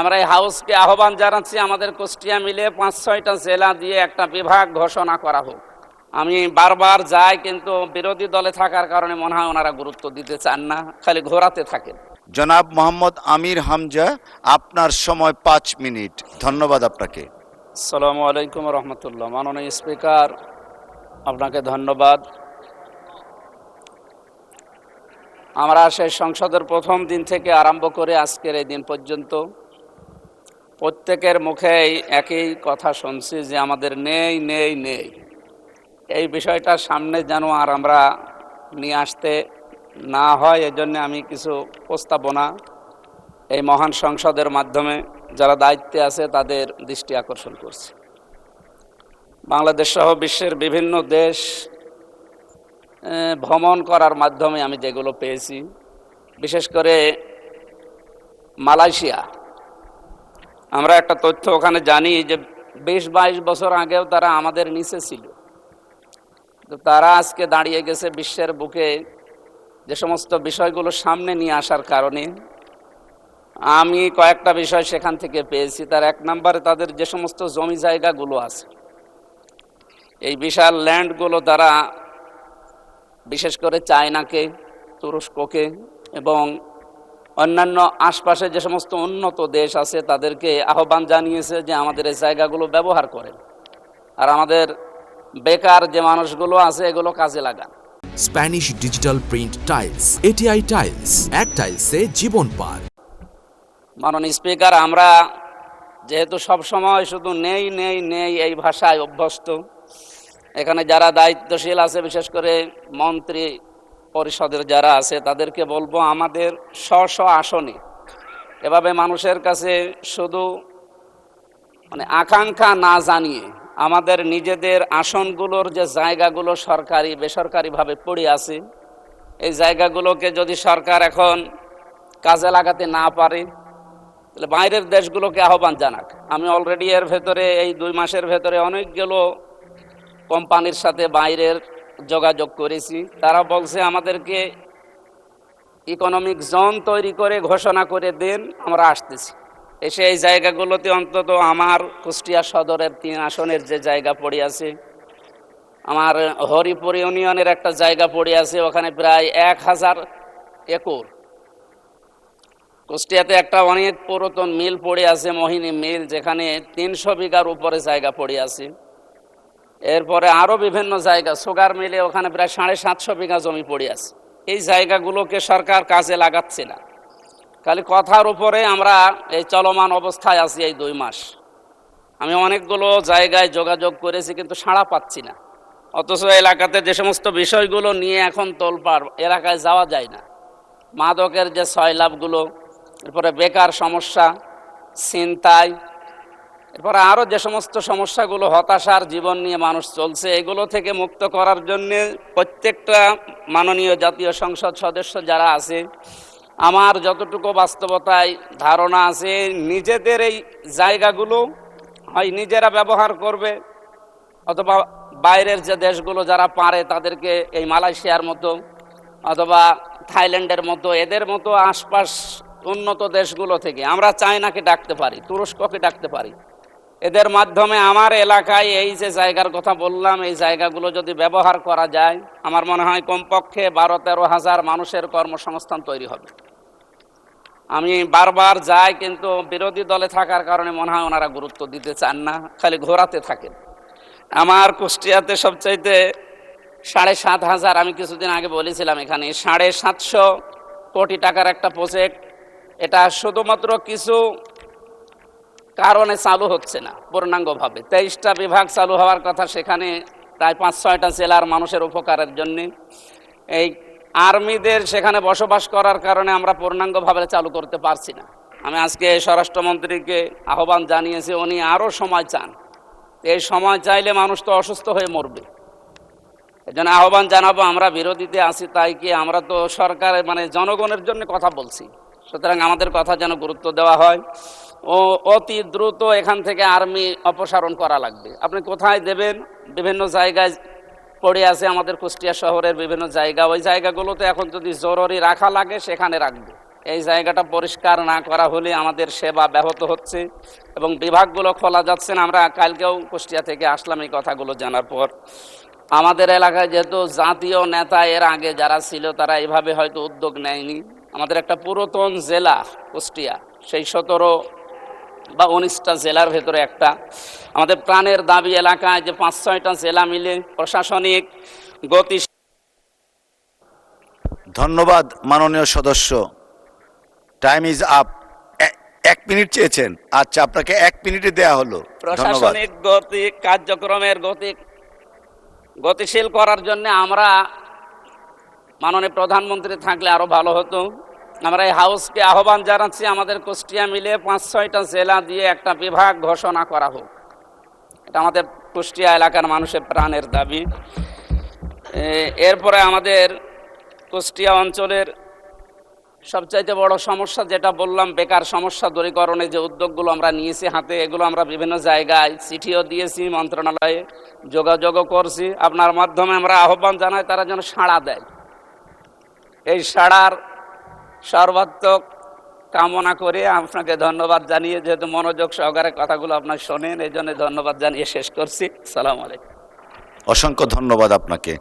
আমরা এই হাউসকে আহ্বান জানাচ্ছি আমাদের কুষ্টিয়া মিলে 5-6টা জেলা দিয়ে একটা বিভাগ ঘোষণা করা হোক। আমি বারবার যাই, কিন্তু বিরোধী দলে থাকার কারণে মনে হয় ওনারা গুরুত্ব দিতে চান না, খালি ঘোরাতে থাকেন। জনাব মোহাম্মদ আমির হামজা, আপনার সময় 5 মিনিট। ধন্যবাদ আপনাকে। আসসালামু আলাইকুম রহমতুল্লাহ। মাননীয় স্পিকার, আপনাকে ধন্যবাদ। আমরা সেই সংসদের প্রথম দিন থেকে আরম্ভ করে আজকের এই দিন পর্যন্ত প্রত্যেকের মুখেই একই কথা শুনছি যে আমাদের নেই নেই নেই। এই বিষয়টা সামনে যেন আর আমরা নিয়ে আসতে না হয়, এজন্য আমি কিছু প্রস্তাবনা এই মহান সংসদের মাধ্যমে যারা দায়িত্বে আছে তাদের দৃষ্টি আকর্ষণ করছি। বাংলাদেশ সহ বিশ্বের বিভিন্ন দেশ ভ্রমণ করার মাধ্যমে আমি যেগুলো পেয়েছি, বিশেষ করে মালয়েশিয়া, আমরা একটা তথ্য ওখানে জানি যে 20-22 বছর আগেও তারা আমাদের নিচে ছিল, তো তারা আজকে দাঁড়িয়ে গেছে বিশ্বের বুকে যে সমস্ত বিষয়গুলো সামনে নিয়ে আসার কারণে। আমি কয়েকটা বিষয় সেখান থেকে পেয়েছি। তার 1 নম্বরে তাদের যে সমস্ত জমি জায়গাগুলো আছে, এই বিশাল ল্যান্ডগুলো তারা বিশেষ করে চায়নাকে, তুরস্ককে এবং অন্যান্য আশপাশে যে সমস্ত উন্নত দেশ আছে তাদেরকে আহ্বান জানিয়েছে যে আমাদের এই জায়গাগুলো ব্যবহার করেন, আর আমাদের বেকার যে মানুষগুলো আছে এগুলো কাজে লাগান। Spanish digital print tiles, ATI tiles, এক টাইলসে জীবন পার। মাননীয় স্পিকার, আমরা যেহেতু সব সময় শুধু নেই নেই নেই এই ভাষায় অভ্যস্ত, এখানে যারা দায়িত্বশীল আছে, বিশেষ করে মন্ত্রী পরিষদের যারা আছে, তাদেরকে বলবো আমাদের স্ব আসনে এভাবে মানুষের কাছে শুধু আকাঙ্ক্ষা না জানিয়ে আমাদের নিজেদের আসনগুলোর যে জায়গাগুলো সরকারি বেসরকারিভাবে পড়ে আছে, এই জায়গাগুলোকে যদি সরকার এখন কাজে লাগাতে না পারে তাহলে বাইরের দেশগুলোকে আহ্বান জানাক। আমি অলরেডি এর ভেতরে এই 2 মাসের ভেতরে অনেকগুলো কোম্পানির সাথে বাইরের যোগাযোগ করেছি। তারা বলছে আমাদেরকে ইকোনমিক জোন তৈরি করে ঘোষণা করে দেন, আমরা আসতেছি। এসে এই জায়গাগুলোতে অন্তত আমার কুষ্টিয়া সদরের 3 আসনের যে জায়গা পড়ে আছে, আমার হরিপুর ইউনিয়নের একটা জায়গা পড়ে আছে, ওখানে প্রায় 1000 একর। কুষ্টিয়াতে একটা অনেক পুরাতন মিল পড়ে আছে, মোহিনী মিল, যেখানে 300 বিঘার উপরে জায়গা পড়ে আছে। এরপরে আরও বিভিন্ন জায়গা, সুগার মিলে ওখানে প্রায় 750 বিঘা জমি পড়ে আছে। এই জায়গাগুলোকে সরকার কাজে লাগাচ্ছে না, খালি কথার উপরে আমরা এই চলমান অবস্থায় আছি এই 2 মাস। আমি অনেকগুলো জায়গায় যোগাযোগ করেছি, কিন্তু সাড়া পাচ্ছি না। অথচ এলাকাতে যে সমস্ত বিষয়গুলো নিয়ে এখন তোলপাড়, এলাকায় যাওয়া যায় না। মাদকের যে সয়লাভগুলো, এরপরে বেকার সমস্যা, ছিনতাই, এরপরে আরও যে সমস্ত সমস্যাগুলো, হতাশার জীবন নিয়ে মানুষ চলছে, এগুলো থেকে মুক্ত করার জন্যে প্রত্যেকটা মাননীয় জাতীয় সংসদ সদস্য যারা আছে, আমার যতটুকু বাস্তবতায় ধারণা আছে, নিজেদের এই জায়গাগুলো হয় নিজেরা ব্যবহার করবে, অথবা বাইরের যে দেশগুলো যারা পারে তাদেরকে এই মালয়েশিয়ার মতো অথবা থাইল্যান্ডের মতো, এদের মতো আশপাশ উন্নত দেশগুলো থেকে আমরা চায়নাকে ডাকতে পারি, তুরস্ককে ডাকতে পারি। এদের মাধ্যমে আমার এলাকায় এই যে জায়গার কথা বললাম, এই জায়গাগুলো যদি ব্যবহার করা যায়, আমার মনে হয় কমপক্ষে 12-13 হাজার মানুষের কর্মসংস্থান তৈরি হবে। আমি বারবার যাই, কিন্তু বিরোধী দলে থাকার কারণে মনে হয় ওনারা গুরুত্ব দিতে চান না, খালি ঘোরাতে থাকেন। আমার কুষ্টিয়াতে সবচাইতে 7,500, আমি কিছুদিন আগে বলেছিলাম এখানে 750 কোটি টাকার একটা প্রজেক্ট, এটা শুধুমাত্র কিছু কারণে চালু হচ্ছে না পূর্ণাঙ্গভাবে। 23টা বিভাগ চালু হওয়ার কথা, সেখানে প্রায় 5-6টা জেলার মানুষের উপকারের জন্যে। এই আর্মিদের সেখানে বসবাস করার কারণে আমরা পূর্ণাঙ্গভাবে চালু করতে পারছি না। আমি আজকে স্বরাষ্ট্রমন্ত্রীকে আহ্বান জানিয়েছি, উনি আরও সময় চান। এই সময় চাইলে মানুষ তো অসুস্থ হয়ে মরবে। এজন্য আহ্বান জানাবো, আমরা বিরোধীতে আছি তাই কি, আমরা তো সরকারের জনগণের জন্য কথা বলছি, সুতরাং আমাদের কথা যেন গুরুত্ব দেওয়া হয় ও অতি দ্রুত এখান থেকে আর্মি অপসারণ করা লাগবে। আপনি কোথায় দেবেন? বিভিন্ন জায়গায় পড়ে আছে আমাদের কুষ্টিয়া শহরের বিভিন্ন জায়গা, ওই জায়গাগুলোতে এখন যদি জরুরি রাখা লাগে সেখানে রাখবে। এই জায়গাটা পরিষ্কার না করা হলে আমাদের সেবা ব্যাহত হচ্ছে এবং বিভাগগুলো খোলা যাচ্ছে না। আমরা কালকেও কুষ্টিয়া থেকে আসলাম এই কথাগুলো জানার পর। আমাদের এলাকায় যেহেতু জাতীয় নেতা এর আগে যারা ছিল তারা এভাবে হয়তো উদ্যোগ নেয়নি। আমাদের একটা পুরাতন জেলা কুষ্টিয়া, সেই 17 বা 19টা জেলার ভেতরে একটা আমাদের প্রাণের দাবি এলাকায় যে 5-6টা জেলা মিলে প্রশাসনিক গতি। ধন্যবাদ মাননীয় সদস্য। Time is up. 1 মিনিট চেয়েছেন, আচ্ছা আপনাকে 1 মিনিটে দেয়া হলো। ধন্যবাদ। প্রশাসনিক গতি কার্যক্রমের গতিশীল করার জন্য আমরা মাননীয় প্রধানমন্ত্রী থাকলে আরো ভালো হতো। আমরা এই হাউসকে আহ্বান জানাচ্ছি আমাদের কুষ্টিয়া মিলে 5-6টা জেলা দিয়ে একটা বিভাগ ঘোষণা করা হোক। এটা আমাদের কুষ্টিয়া এলাকার মানুষের প্রাণের দাবি। এরপরে আমাদের কুষ্টিয়া অঞ্চলের সবচাইতে বড় সমস্যা যেটা বললাম, বেকার সমস্যা দূরীকরণে যে উদ্যোগগুলো আমরা নিয়েছি হাতে, এগুলো আমরা বিভিন্ন জায়গায় চিঠিও দিয়েছি, মন্ত্রণালয়ে যোগাযোগও করছি। আপনার মাধ্যমে আমরা আহ্বান জানাই তারা যেন সাড়া দেয়। এই সাড়ার সর্বাত্মক কামনা করে আপনাকে ধন্যবাদ জানিয়ে, যেহেতু মনোযোগ সহকারে কথাগুলো আপনার শোনেন, এই জন্য ধন্যবাদ জানিয়ে শেষ করছি। সালাম আলাইকুম। অসংখ্য ধন্যবাদ আপনাকে।